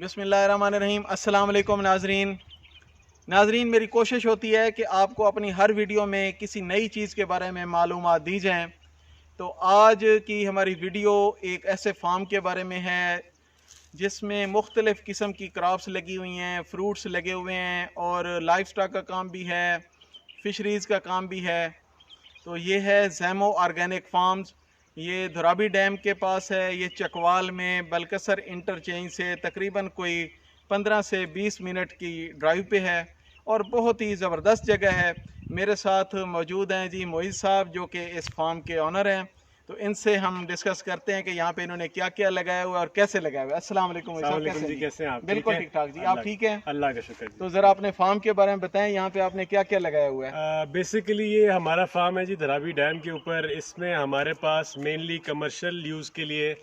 बिस्मिल्लाहिर्रहमानिर्रहीम। अस्सलाम वालेकुम नाजरीन, मेरी कोशिश होती है कि आपको अपनी हर वीडियो में किसी नई चीज़ के बारे में मालूमात दी जाएँ। तो आज की हमारी वीडियो एक ऐसे फार्म के बारे में है जिसमें मुख्तलिफ़ किस्म की क्रॉप्स लगी हुई हैं, फ्रूट्स लगे हुए हैं और लाइफ स्टॉक का काम भी है, फ़िशरीज़ का काम भी है। तो ये है जैमो ऑर्गेनिक फार्म्स। ये धोराबी डैम के पास है। ये चकवाल में बलकसर इंटरचेंज से तकरीबन कोई 15 से 20 मिनट की ड्राइव पे है और बहुत ही ज़बरदस्त जगह है। मेरे साथ मौजूद हैं जी मोइज़ साहब, जो कि इस फार्म के ऑनर हैं। तो इनसे हम डिस्कस करते हैं कि यहाँ पे इन्होंने क्या क्या लगाया हुआ है और कैसे लगाया हुआ है। अस्सलाम वालेकुम मोइज़ साहब, कैसे जी? कैसे हैं आप? बिल्कुल ठीक ठाक जी, आप ठीक हैं? अल्लाह का शुक्र। तो ज़रा अपने फार्म के बारे में बताएं, यहाँ पे आपने क्या क्या लगाया हुआ है? बेसिकली ये हमारा फार्म है जी धरावी डैम के ऊपर। इसमें हमारे पास मेनली कमर्शियल यूज़ के लिए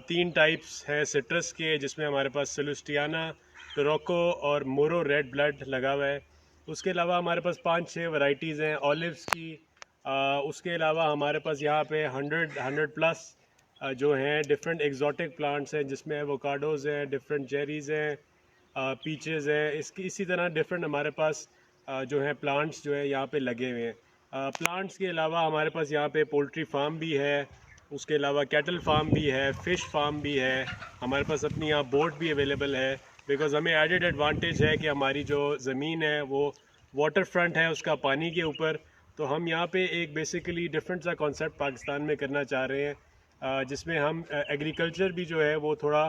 3 टाइप्स हैं सिट्रस के, जिसमें हमारे पास सेलुस्टियाना, टोरको और मोरो रेड ब्लड लगा हुआ है। उसके अलावा हमारे पास 5-6 वैरायटीज़ हैं ऑलिव्स की। उसके अलावा हमारे पास यहाँ पे 100 प्लस जो हैं डिफरेंट एग्जॉटिक प्लांट्स हैं, जिसमें एवोकाडोज़ हैं, डिफरेंट चेरीज़ हैं, पीचेस हैं। इसी तरह डिफरेंट हमारे पास जो है प्लांट्स जो है यहाँ पे लगे हुए हैं। प्लांट्स के अलावा हमारे पास यहाँ पे पोल्ट्री फार्म भी है, उसके अलावा कैटल फार्म भी है, फ़िश फार्म भी है। हमारे पास अपनी यहाँ बोट भी अवेलेबल है, बिकॉज़ हमें एडेड एडवांटेज है कि हमारी जो ज़मीन है वो वाटर फ्रंट है, उसका पानी के ऊपर। तो हम यहाँ पे एक बेसिकली डिफरेंट सा कॉन्सेप्ट पाकिस्तान में करना चाह रहे हैं, जिसमें हम एग्रीकल्चर भी जो है वो थोड़ा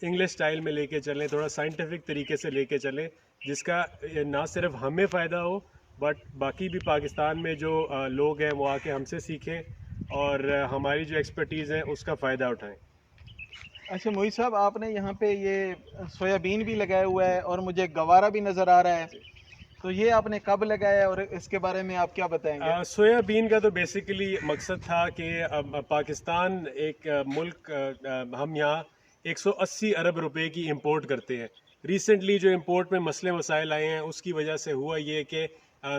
इंग्लिश स्टाइल में लेके चलें, थोड़ा साइंटिफिक तरीके से लेके चलें, जिसका ना सिर्फ हमें फ़ायदा हो बट बाकी भी पाकिस्तान में जो लोग हैं वो आके हमसे सीखें और हमारी जो एक्सपर्टीज़ है उसका फ़ायदा उठाएं। अच्छा मोहित साहब, आपने यहाँ पे ये सोयाबीन भी लगाया हुआ है और मुझे गवारा भी नज़र आ रहा है। तो ये आपने कब लगाया और इसके बारे में आप क्या बताएंगे? सोयाबीन का तो बेसिकली मकसद था कि पाकिस्तान एक मुल्क, हम यहाँ 180 अरब रुपए की इंपोर्ट करते हैं। रिसेंटली जो इंपोर्ट में मसले मसाइल आए हैं उसकी वजह से हुआ ये कि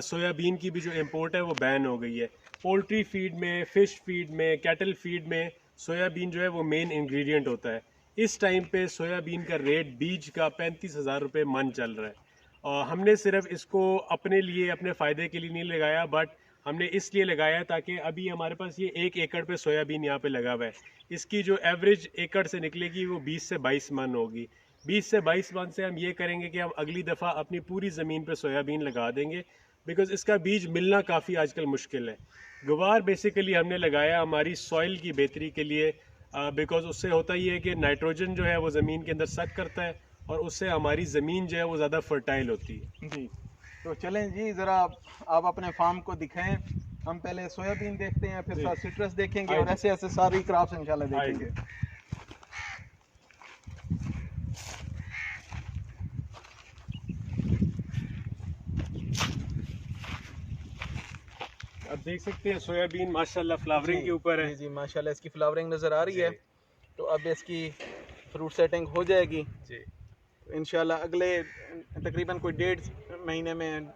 सोयाबीन की भी जो इंपोर्ट है वो बैन हो गई है। पोल्ट्री फीड में, फ़िश फीड में, कैटल फीड में सोयाबीन जो है वो मेन इंग्रेडिएंट होता है। इस टाइम पे सोयाबीन का रेट बीज का 35,000 रुपये मन चल रहा है। और हमने सिर्फ इसको अपने लिए, अपने फ़ायदे के लिए नहीं लगाया, बट हमने इसलिए लगाया ताकि अभी हमारे पास ये 1 एकड़ पे सोयाबीन यहाँ पे लगा हुआ है। इसकी जो एवरेज एकड़ से निकलेगी वो 20 से 22 मन होगी। 20 से 22 मन से हम ये करेंगे कि हम अगली दफ़ा अपनी पूरी ज़मीन पे सोयाबीन लगा देंगे, बिकॉज़ इसका बीज मिलना काफ़ी आजकल मुश्किल है। गुवार बेसिकली हमने लगाया हमारी सॉइल की बेहतरी के लिए, बिकॉज़ उससे होता ही है कि नाइट्रोजन जो है वो ज़मीन के अंदर सक करता है और उससे हमारी ज़मीन जो है वो ज़्यादा फर्टाइल होती है। जी, तो चलें जी, ज़रा आप अपने फार्म को दिखाएं। हम पहले सोयाबीन देखते हैं, फिर साथ सिट्रस देखेंगे और ऐसे ऐसे सारी क्रॉप्स इंशाल्लाह देखेंगे। अब देख सकते हैं सोयाबीन माशाल्लाह फ्लावरिंग के ऊपर है। जी जी, माशाल्लाह इसकी फ्लावरिंग नज़र आ रही है। तो अब इसकी फ्रूट सेटिंग हो जाएगी जी, तो इंशाल्लाह अगले तकरीबन कोई 1.5 महीने में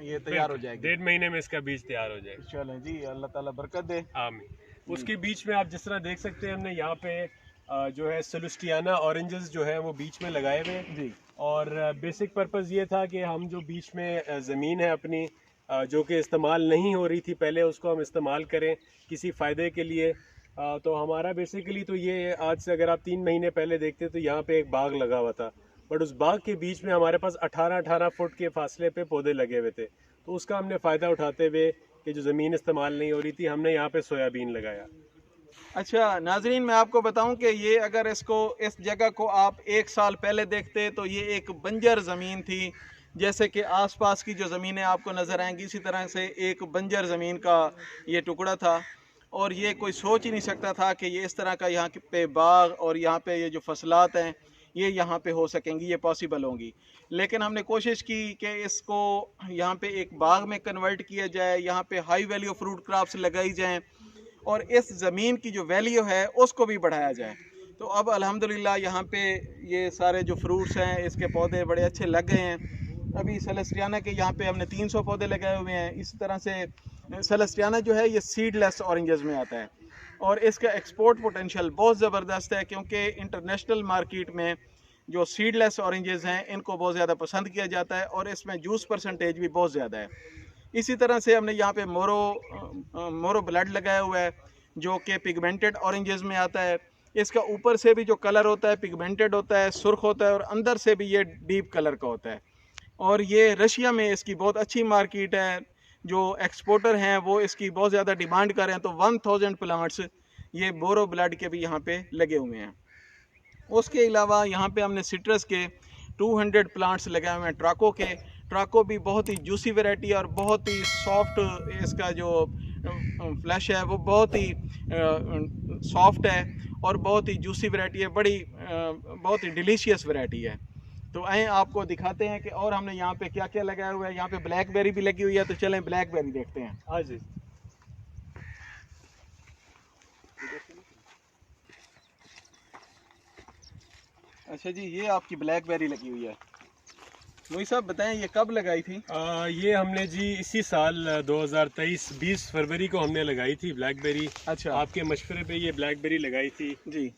ये तैयार हो जाएगी। 1.5 महीने में इसका बीज तैयार हो जाएगा। चलें जी, अल्लाह ताला बरकत दे। आमीन। उसके बीच में आप जिस तरह देख सकते हैं हमने यहाँ पे जो है सेलुस्टियाना ऑरेंजेस जो है वो बीच में लगाए हुए हैं जी और बेसिक पर्पस ये था कि हम जो बीच में ज़मीन है अपनी, जो कि इस्तेमाल नहीं हो रही थी पहले, उसको हम इस्तेमाल करें किसी फ़ायदे के लिए। तो हमारा बेसिकली तो ये आज से अगर आप 3 महीने पहले देखते तो यहाँ पे एक बाग लगा हुआ था, बट उस बाग के बीच में हमारे पास 18-18 फुट के फासले पे पौधे लगे हुए थे। तो उसका हमने फ़ायदा उठाते हुए कि जो ज़मीन इस्तेमाल नहीं हो रही थी, हमने यहाँ पे सोयाबीन लगाया। अच्छा नाजरीन, मैं आपको बताऊं कि ये अगर इस जगह को आप 1 साल पहले देखते तो ये एक बंजर ज़मीन थी। जैसे कि आसपास की जो ज़मीनें आपको नज़र आएंगी, इसी तरह से एक बंजर ज़मीन का ये टुकड़ा था और ये कोई सोच ही नहीं सकता था कि ये इस तरह का यहाँ पे बाग और यहाँ पे ये जो फसलात हैं ये यहाँ पे हो सकेंगी, ये पॉसिबल होंगी। लेकिन हमने कोशिश की कि इसको यहाँ पे एक बाग में कन्वर्ट किया जाए, यहाँ पे हाई वैल्यू फ्रूट क्रॉप्स लगाई जाएँ और इस ज़मीन की जो वैल्यू है उसको भी बढ़ाया जाए। तो अब अल्हम्दुलिल्लाह यहाँ पे ये सारे जो फ्रूट्स हैं इसके पौधे बड़े अच्छे लग गए हैं। अभी सेलेस्टियाना के यहाँ पे हमने 300 पौधे लगाए हुए हैं। इस तरह से सेलेस्टियाना जो है ये सीडलेस ऑरेंजेस में आता है और इसका एक्सपोर्ट पोटेंशियल बहुत ज़बरदस्त है, क्योंकि इंटरनेशनल मार्केट में जो सीडलेस ऑरेंजेस हैं इनको बहुत ज़्यादा पसंद किया जाता है और इसमें जूस परसेंटेज भी बहुत ज़्यादा है। इसी तरह से हमने यहाँ पे मोरो ब्लड लगाया हुआ है जो कि पिगमेंटेड ऑरेंजेस में आता है। इसका ऊपर से भी जो कलर होता है पिगमेंटेड होता है, सुर्ख होता है और अंदर से भी ये डीप कलर का होता है और ये रशिया में इसकी बहुत अच्छी मार्केट है। जो एक्सपोर्टर हैं वो इसकी बहुत ज़्यादा डिमांड कर रहे हैं, तो 1000 प्लांट्स ये मोरो ब्लड के भी यहाँ पे लगे हुए हैं। उसके अलावा यहाँ पे हमने सिट्रस के 200 प्लांट्स लगाए हुए हैं ट्राको के। ट्राको भी बहुत ही जूसी वैरायटी है और बहुत ही सॉफ्ट, इसका जो फ्लैश है वो बहुत ही सॉफ्ट है और बहुत ही जूसी वैरायटी है, बहुत ही डिलीशियस वैरायटी है। तो आए आपको दिखाते हैं कि और हमने यहाँ पे क्या क्या लगाया हुआ है। यहाँ पे ब्लैकबेरी भी लगी हुई है, तो चलें ब्लैकबेरी देखते हैं। हाँ जी। अच्छा जी, ये आपकी ब्लैकबेरी लगी हुई है। वही साहब बताएं ये कब लगाई थी? ये हमने जी इसी साल 2023 20 फरवरी को हमने लगाई थी ब्लैकबेरी। अच्छा, आपके मशवरे पे ये ब्लैकबेरी लगाई थी जी।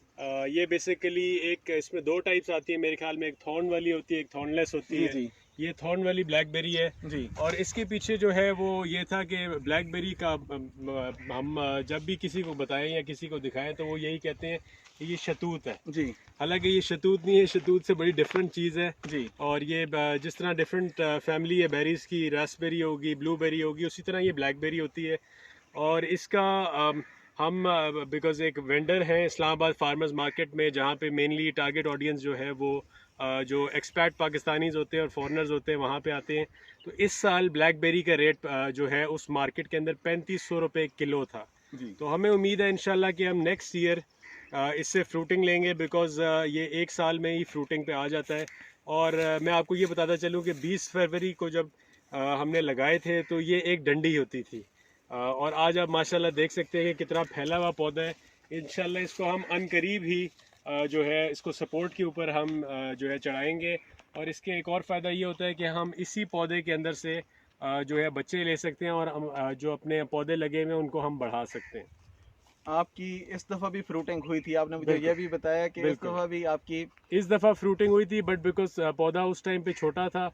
ये बेसिकली एक इसमें दो टाइप्स आती है मेरे ख्याल में, एक थॉर्न वाली होती है, एक थॉर्नलेस होती जी है। जी ये थॉर्न वाली ब्लैकबेरी है जी और इसके पीछे जो है वो ये था कि ब्लैकबेरी का हम जब भी किसी को बताएं या किसी को दिखाएं तो वो यही कहते हैं कि ये शतूत है। जी हालांकि ये शतूत नहीं है, शतूत से बड़ी डिफरेंट चीज़ है। जी और ये जिस तरह डिफरेंट फैमिली है बेरीज की, रास्पबेरी होगी, ब्लूबेरी होगी, उसी तरह ये ब्लैकबेरी होती है। और इसका हम बिकॉज एक वेंडर हैं इस्लामाबाद फार्मर्स मार्केट में जहाँ पे मेनली टारगेट ऑडियंस जो है वो जो एक्सपैट पाकिस्तानीज होते हैं और फॉरेनर्स होते हैं वहाँ पे आते हैं। तो इस साल ब्लैकबेरी का रेट जो है उस मार्केट के अंदर 3500 रुपये किलो था। जी तो हमें उम्मीद है इंशाल्लाह कि हम नेक्स्ट ईयर इससे फ्रूटिंग लेंगे, बिकॉज ये एक साल में ही फ्रूटिंग पे आ जाता है। और मैं आपको ये बताता चलूँ कि 20 फरवरी को जब हमने लगाए थे तो ये एक डंडी होती थी और आज आप माशाल्लाह देख सकते हैं कि कितना फैला हुआ पौधा है। इंशाल्लाह इसको हम अनकरीब ही जो है इसको सपोर्ट के ऊपर हम जो है चढ़ाएंगे। और इसके एक और फ़ायदा ये होता है कि हम इसी पौधे के अंदर से जो है बच्चे ले सकते हैं और हम जो अपने पौधे लगे हुए हैं उनको हम बढ़ा सकते हैं। आपकी इस दफ़ा भी फ्रूटिंग हुई थी, आपने मुझे ये भी बताया कि इस दफ़ा भी आपकी इस दफ़ा फ्रूटिंग हुई थी, बट बिकॉज पौधा उस टाइम पे छोटा था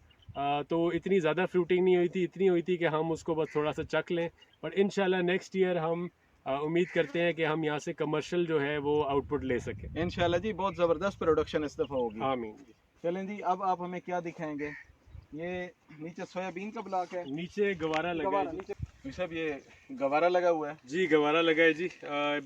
तो इतनी ज़्यादा फ्रूटिंग नहीं हुई थी। इतनी हुई थी कि हम उसको बस थोड़ा सा चख लें। बट इंशाल्लाह नेक्स्ट ईयर हम उम्मीद करते हैं कि हम यहाँ से कमर्शियल जो है वो आउटपुट ले सकें। इंशाल्लाह जी बहुत ज़बरदस्त प्रोडक्शन इस दफ़ा होगी। आमीन जी। चलें जी, अब आप हमें क्या दिखाएंगे? ये नीचे सोयाबीन का ब्लॉक है, नीचे गवारा लगा है जी। सब ये गवारा लगा हुआ है। जी गवारा लगा है जी।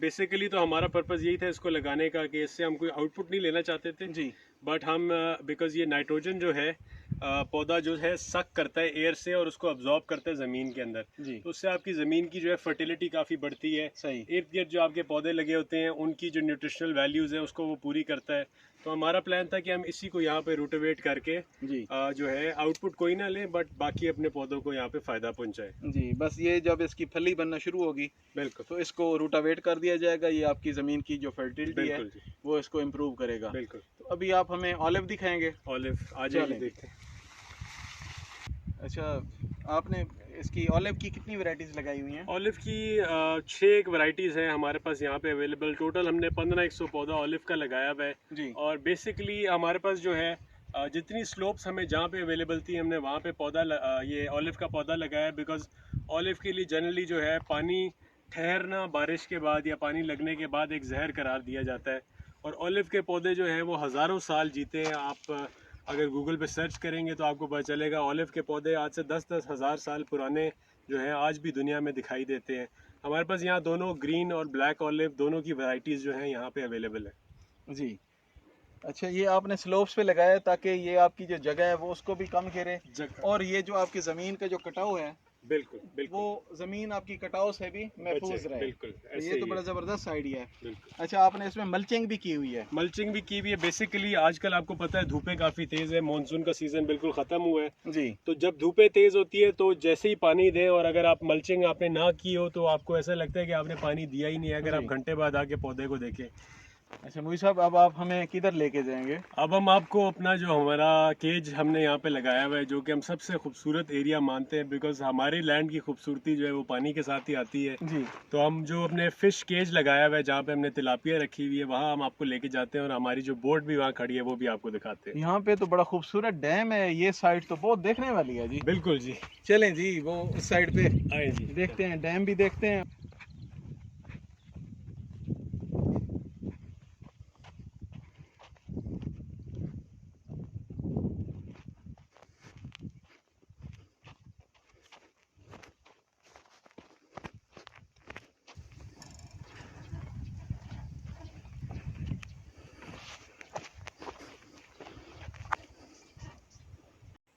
बेसिकली तो हमारा पर्पज़ यही था इसको लगाने का कि इससे हम कोई आउटपुट नहीं लेना चाहते थे जी बट हम बिकॉज ये नाइट्रोजन जो है पौधा जो है सक करता है एयर से और उसको अब्जॉर्ब करता है ज़मीन के अंदर। जी तो उससे आपकी ज़मीन की जो है फर्टिलिटी काफ़ी बढ़ती है। सही। इर्द गिर्द जो आपके पौधे लगे होते हैं उनकी जो न्यूट्रिशनल वैल्यूज़ है उसको वो पूरी करता है। तो हमारा प्लान था कि हम इसी को यहाँ पे रोटेवेट करके जी जो है आउटपुट कोई ना लें बट बाकी अपने पौधों को यहाँ पे फ़ायदा पहुँचाए। जी, बस ये जब इसकी फली बनना शुरू होगी बिल्कुल तो इसको रूटावेट कर दिया जाएगा। ये आपकी ज़मीन की जो फर्टिलिटी है बिल्कुल जी वो इसको इम्प्रूव करेगा। बिल्कुल। तो अभी आप हमें ऑलिव दिखाएंगे। ऑलिव आ जाइए चलें। देखते हैं। अच्छा, आपने इसकी ऑलिव की कितनी वैरायटीज लगाई हुई हैं? ऑलिव की 6 वैरायटीज़ हैं हमारे पास यहाँ पे अवेलेबल। टोटल हमने 1500 पौधा ऑलिव का लगाया हुआ है। जी और बेसिकली हमारे पास जो है जितनी स्लोप्स हमें जहाँ पे अवेलेबल थी हमने वहाँ पे ये ऑलिव का पौधा लगाया है। बिकॉज ऑलिव के लिए जनरली जो है पानी ठहरना बारिश के बाद या पानी लगने के बाद एक जहर करार दिया जाता है। और ऑलिव के पौधे जो हैं वो हज़ारों साल जीते हैं। आप अगर गूगल पे सर्च करेंगे तो आपको पता चलेगा ऑलिव के पौधे आज से 10-10 हज़ार साल पुराने जो हैं आज भी दुनिया में दिखाई देते हैं। हमारे पास यहाँ दोनों ग्रीन और ब्लैक ऑलिव दोनों की वैरायटीज़ जो हैं यहाँ पे अवेलेबल है जी। अच्छा, ये आपने स्लोप्स पे लगाया है ताकि ये आपकी जो जगह है वो उसको भी कम घेरे और ये जो आपकी ज़मीन का जो कटाव है बिल्कुल बिल्कुल वो ज़मीन आपकी कटाव से भी महफूज रहे। बिल्कुल तो ऐसे ये तो ही बड़ा है। ज़बरदस्त आइडिया है। बिल्कुल। अच्छा, आपने इसमें मल्चिंग भी की हुई है। मल्चिंग भी की हुई है। बेसिकली आजकल आपको पता है धूपें काफ़ी तेज़ है, मानसून का सीज़न बिल्कुल ख़त्म हुआ है। जी तो जब धूपें तेज़ होती है तो जैसे ही पानी दें और अगर आप मल्चिंग आपने ना की हो तो आपको ऐसा लगता है कि आपने पानी दिया ही नहीं है अगर जी। आप घंटे बाद आके पौधे को देखें। अच्छा मोई साहब, अब आप हमें किधर लेके जाएंगे? अब हम आपको अपना जो हमारा केज हमने यहाँ पे लगाया हुआ है, जो कि हम सबसे खूबसूरत एरिया मानते हैं, बिकॉज हमारी लैंड की खूबसूरती जो है वो पानी के साथ ही आती है। जी। तो हम जो अपने फिश केज लगाया हुआ है, जहाँ पे हमने तिलापिया रखी हुई है, वहाँ हम आपको लेके जाते हैं और हमारी जो बोट भी वहाँ खड़ी है वो भी आपको दिखाते हैं। यहाँ पे तो बड़ा खूबसूरत डैम है, ये साइड तो बहुत देखने वाली है जी। बिल्कुल जी। चलें जी, वो उस साइड पे आए जी। देखते हैं, डैम भी देखते हैं।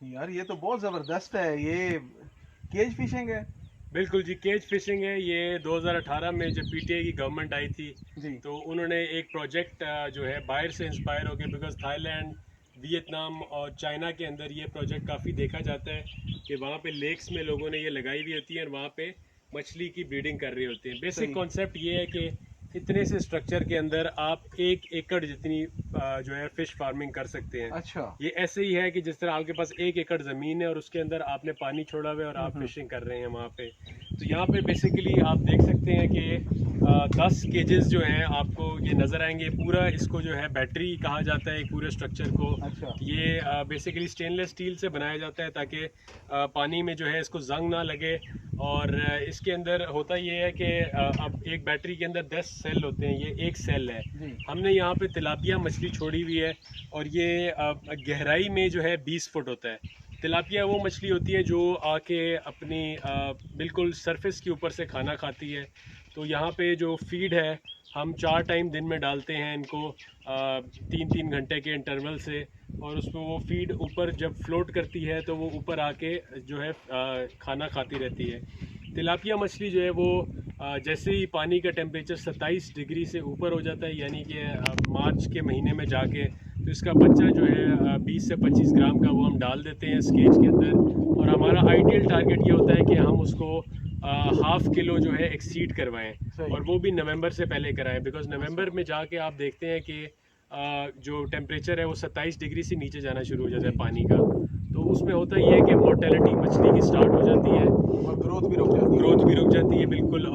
यार ये तो बहुत जबरदस्त है, ये केज फिशिंग है। बिल्कुल जी, केज फिशिंग है ये। 2018 में जब पीटीआई की गवर्नमेंट आई थी, जी। तो उन्होंने एक प्रोजेक्ट जो है बाहर से इंस्पायर होकर, बिकॉज थाईलैंड, वियतनाम और चाइना के अंदर ये प्रोजेक्ट काफ़ी देखा जाता है कि वहाँ पे लेक्स में लोगों ने ये लगाई हुई होती है और वहाँ पे मछली की ब्रीडिंग कर रही होती है। सही। बेसिक कॉन्सेप्ट ये है कि इतने से स्ट्रक्चर के अंदर आप 1 एकड़ जितनी जो है फिश फार्मिंग कर सकते हैं। अच्छा। ये ऐसे ही है कि जिस तरह आपके पास 1 एकड़ ज़मीन है और उसके अंदर आपने पानी छोड़ा हुआ है और आप फिशिंग कर रहे हैं वहाँ पे। तो यहाँ पे बेसिकली आप देख सकते हैं कि 10 केजेस जो हैं आपको ये नज़र आएंगे। पूरा इसको जो है बैटरी कहा जाता है पूरे स्ट्रक्चर को। अच्छा। ये बेसिकली स्टेनलेस स्टील से बनाया जाता है ताकि पानी में जो है इसको जंग ना लगे। और इसके अंदर होता ये है कि अब एक बैटरी के अंदर 10 सेल होते हैं, ये एक सेल है। जी। हमने यहाँ पे तिलापिया मछली छोड़ी हुई है और ये गहराई में जो है 20 फुट होता है। तिलापिया वो मछली होती है जो आके अपनी बिल्कुल सरफेस के ऊपर से खाना खाती है। तो यहाँ पे जो फीड है हम 4 टाइम दिन में डालते हैं इनको 3-3 घंटे के इंटरवल से। और उसमें वो फीड ऊपर जब फ्लोट करती है तो वो ऊपर आके जो है खाना खाती रहती है। तिलापिया मछली जो है वो जैसे ही पानी का टेम्परेचर 27 डिग्री से ऊपर हो जाता है, यानी कि मार्च के महीने में जाके, तो इसका बच्चा जो है 20 से 25 ग्राम का वो हम डाल देते हैं इस केज के अंदर। और हमारा आइडियल टारगेट ये होता है कि हम उसको 1/2 किलो जो है एक्सीड करवाएं और वो भी नवंबर से पहले कराएं, बिकॉज नवंबर में जाके आप देखते हैं कि जो टेम्परेचर है वो 27 डिग्री से नीचे जाना शुरू हो जाता है पानी का। तो उसमें होता ये है कि मोर्टेलिटी मछली की स्टार्ट हो जाती है और ग्रोथ भी रुक जाती है। ग्रोथ भी रुक जाती है, बिल्कुल।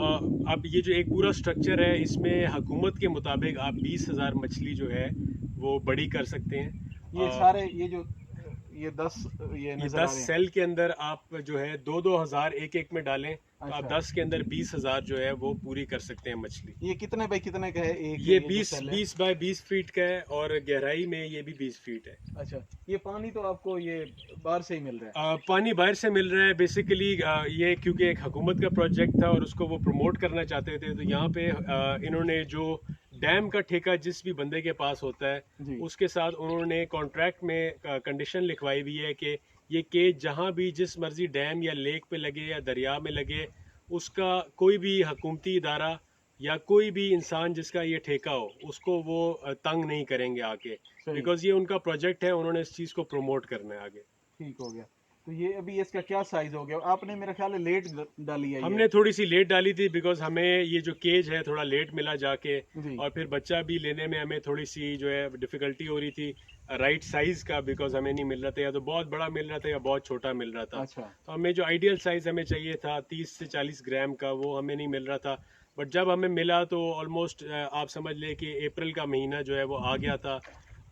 अब ये जो एक पूरा स्ट्रक्चर है, इसमें हुकूमत के मुताबिक आप 20,000 मछली जो है वो बड़ी कर सकते हैं। ये सारे ये जो ये 10 ये ये नजर आ 10 रहे हैं। सेल के अंदर आप जो है 2-2 हज़ार एक में डालें तो आप अच्छा। 10 के अंदर 20,000 जो है वो पूरी कर सकते हैं मछली। ये कितने बाई कितने का है एक? ये जो 20 सेल है? 20 बाय 20 फीट का है और गहराई में ये भी 20 फीट है। अच्छा, ये पानी तो आपको ये बाहर से ही मिल रहा है? पानी बाहर से मिल रहा है बेसिकली। ये क्योंकि एक हुकूमत का प्रोजेक्ट था और उसको वो प्रमोट करना चाहते थे, तो यहाँ पे इन्होंने जो डैम का ठेका जिस भी बंदे के पास होता है जी। उसके साथ उन्होंने कॉन्ट्रैक्ट में कंडीशन लिखवाई हुई है कि ये केज जहाँ भी जिस मर्जी डैम या लेक पे लगे या दरिया में लगे, उसका कोई भी हुकूमती इदारा या कोई भी इंसान जिसका ये ठेका हो उसको वो तंग नहीं करेंगे आके, सही। बिकॉज ये उनका प्रोजेक्ट है, उन्होंने इस चीज़ को प्रमोट करना है आगे। ठीक हो गया। तो ये अभी इसका क्या साइज हो गया? आपने मेरा ख्याल है लेट डाली है हमने थोड़ी सी लेट डाली थी बिकॉज हमें ये जो केज है थोड़ा लेट मिला जाके, जी। और फिर बच्चा भी लेने में हमें थोड़ी सी जो है डिफिकल्टी हो रही थी राइट साइज का, बिकॉज हमें नहीं मिल रहा था, या तो बहुत बड़ा मिल रहा था या बहुत छोटा मिल रहा था। अच्छा। तो हमें जो आइडियल साइज हमें चाहिए था 30 से 40 ग्राम का, वो हमें नहीं मिल रहा था। बट जब हमें मिला तो ऑलमोस्ट आप समझ लें कि अप्रैल का महीना जो है वो आ गया था।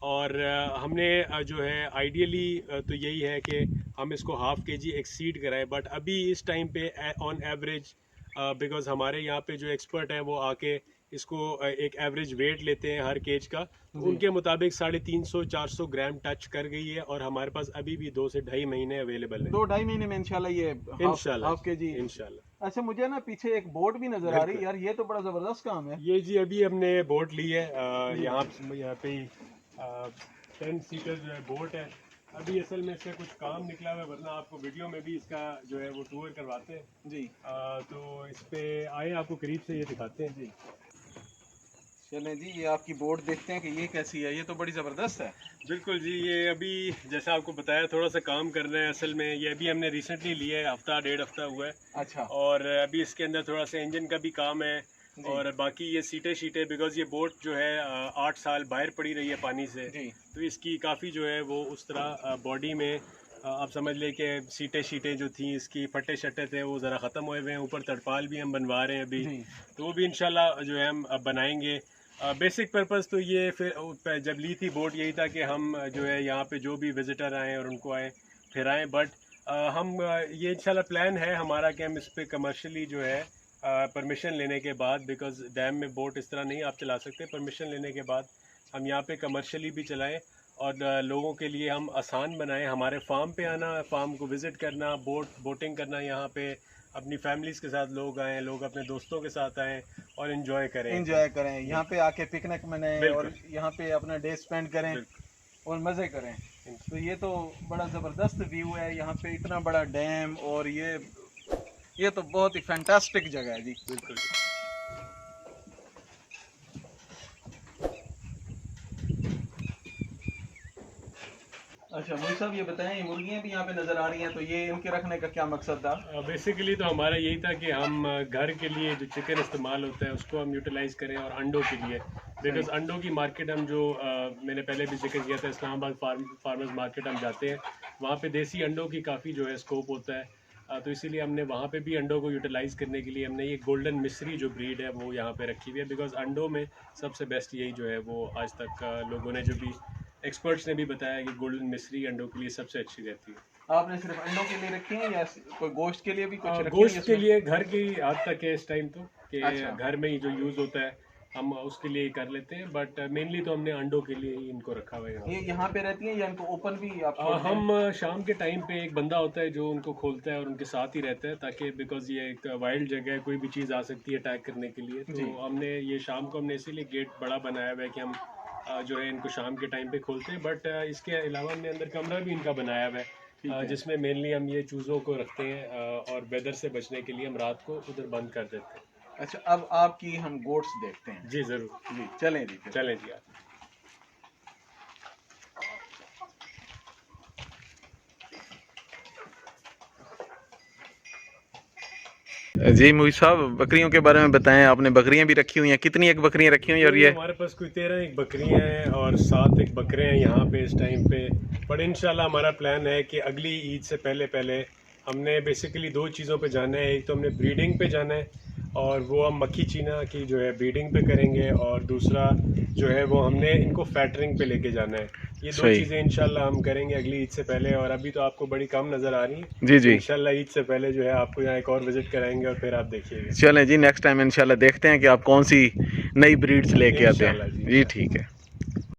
और हमने जो है आइडियली तो यही है कि हम इसको 1/2 kg एक्सीड कराएं, बट अभी इस टाइम पे ऑन एवरेज, बिकॉज हमारे यहाँ पे जो एक्सपर्ट हैं वो आके इसको एक एवरेज वेट लेते हैं हर केज का, तो उनके मुताबिक 350-400 ग्राम टच कर गई है और हमारे पास अभी भी 2 से ढाई महीने अवेलेबल है। 2-2.5 महीने में इंशाल्लाह ये इंशाल्लाह हाफ के जी। इंशाल्लाह। अच्छा, मुझे ना पीछे एक बोट भी नजर आ रही है यार, ये तो बड़ा जबरदस्त काम है। ये जी अभी हमने बोट ली है, यहाँ पे 10 सीटर जो है बोट है। अभी असल में इससे कुछ काम निकला हुआ है, वरना आपको वीडियो में भी इसका जो है वो टूर करवाते हैं जी। तो इस पे आए आपको करीब से ये दिखाते हैं जी। चलें जी, ये आपकी बोट देखते हैं कि ये कैसी है। ये तो बड़ी ज़बरदस्त है। बिल्कुल जी, ये अभी जैसा आपको बताया थोड़ा सा काम कर रहे हैं। असल में ये अभी हमने रिसेंटली लिया है, हफ्ता 1.5 हफ्ता हुआ है। अच्छा। और अभी इसके अंदर थोड़ा सा इंजन का भी काम है और बाकी ये सीटें शीटें, बिकॉज ये बोट जो है 8 साल बाहर पड़ी रही है पानी से, तो इसकी काफ़ी जो है वो उस तरह बॉडी में आप समझ लें कि सीटें शीटें जो थी इसकी फटे शटे थे वो ज़रा ख़त्म हुए हुए हैं। ऊपर तड़पाल भी हम बनवा रहे हैं अभी, तो वो भी इंशाल्लाह जो है हम अब बनाएंगे। बेसिक पर्पस तो ये फिर जब ली थी बोट यही था कि हम जो है यहाँ पे जो भी विज़िटर आएँ और उनको आएँ फिर आएँ, बट हम ये इंशाल्लाह प्लान है हमारा कि हम इस पर कमर्शियली जो है परमिशन लेने के बाद, बिकॉज डैम में बोट इस तरह नहीं आप चला सकते, परमिशन लेने के बाद हम यहाँ पे कमर्शियली भी चलाएं और लोगों के लिए हम आसान बनाएं हमारे फार्म पे आना, फार्म को विज़िट करना, बोटिंग करना, यहाँ पे अपनी फैमिलीज़ के साथ लोग आएँ, लोग अपने दोस्तों के साथ आएँ और इन्जॉय करें यहाँ पे आके पिकनिक मनाएं और यहाँ पे अपना डे स्पेंड करें और मज़े करें। तो ये तो बड़ा ज़बरदस्त व्यू है, यहाँ पे इतना बड़ा डैम और ये तो बहुत ही फैंटास्टिक जगह है जी। बिल्कुल। अच्छा मोई साहब ये बताएं, मुर्गियाँ भी यहाँ पे नज़र आ रही हैं, तो ये इनके रखने का क्या मकसद था? बेसिकली तो हमारा यही था कि हम घर के लिए जो चिकन इस्तेमाल होता है उसको हम यूटिलाइज़ करें और अंडों के लिए, बिकॉज अंडों की मार्केट हम जो मैंने पहले भी जिक्र किया था, इस्लामाबाद फार्मर्स मार्केट हम जाते हैं, वहाँ पे देसी अंडों की काफ़ी जो है स्कोप होता है, तो इसीलिए हमने वहाँ पे भी अंडों को यूटिलाइज़ करने के लिए हमने ये गोल्डन मिस्री जो ब्रीड है वो यहाँ पे रखी हुई है, बिकॉज अंडों में सबसे बेस्ट यही जो है वो आज तक लोगों ने जो भी एक्सपर्ट्स ने भी बताया कि गोल्डन मिस्री अंडों के लिए सबसे अच्छी रहती है। आपने सिर्फ अंडों के लिए रखी है या कोई गोश्त के लिए भी कुछ रखी है? गोश्त के लिए घर की हद तक है इस टाइम तो कि घर में ही जो यूज़ होता है हम उसके लिए ही कर लेते हैं, बट मेनली तो हमने अंडों के लिए ही इनको रखा हुआ है। ये यहाँ पे रहती है या इनको ओपन भी आप हम शाम के टाइम पे एक बंदा होता है जो उनको खोलता है और उनके साथ ही रहता है, ताकि बिकॉज ये एक वाइल्ड जगह है, कोई भी चीज़ आ सकती है अटैक करने के लिए, तो हमने ये शाम को हमने इसीलिए गेट बड़ा बनाया हुआ है कि हम जो है इनको शाम के टाइम पे खोलते हैं, बट इसके अलावा हमने अंदर कमरा भी इनका बनाया हुआ है जिसमें मेनली हम ये चूज़ों को रखते हैं और वेदर से बचने के लिए हम रात को उधर बंद कर देते हैं। अच्छा, अब आपकी हम गोट्स देखते हैं। जी ज़रूर जी, चलें जी चलें जी आप। जी मोई साहब, बकरियों के बारे में बताएं, आपने बकरियां भी रखी हुई हैं, कितनी एक बकरियां रखी हुई हैं? और ये हमारे पास कोई 13 एक बकरियां हैं और 7 एक बकरे हैं यहाँ पे इस टाइम पे, बट इंशाल्लाह हमारा प्लान है कि अगली ईद से पहले हमने बेसिकली 2 चीज़ों पे जाना है। एक तो हमने ब्रीडिंग पे जाना है और वो हम मक्खी चीना की जो है ब्रीडिंग पे करेंगे, और दूसरा जो है वो हमने इनको फैटरिंग पे लेके जाना है। ये 2 चीज़ें इंशाल्लाह हम करेंगे अगली ईद से पहले, और अभी तो आपको बड़ी कम नज़र आ रही है। जी जी, इंशाल्लाह ईद से पहले जो है आपको यहाँ एक और विजिट कराएंगे और फिर आप देखिएगा। चलें जी, नेक्स्ट टाइम इंशाल्लाह देखते हैं कि आप कौन सी नई ब्रीड्स लेके आते हैं। जी ठीक है।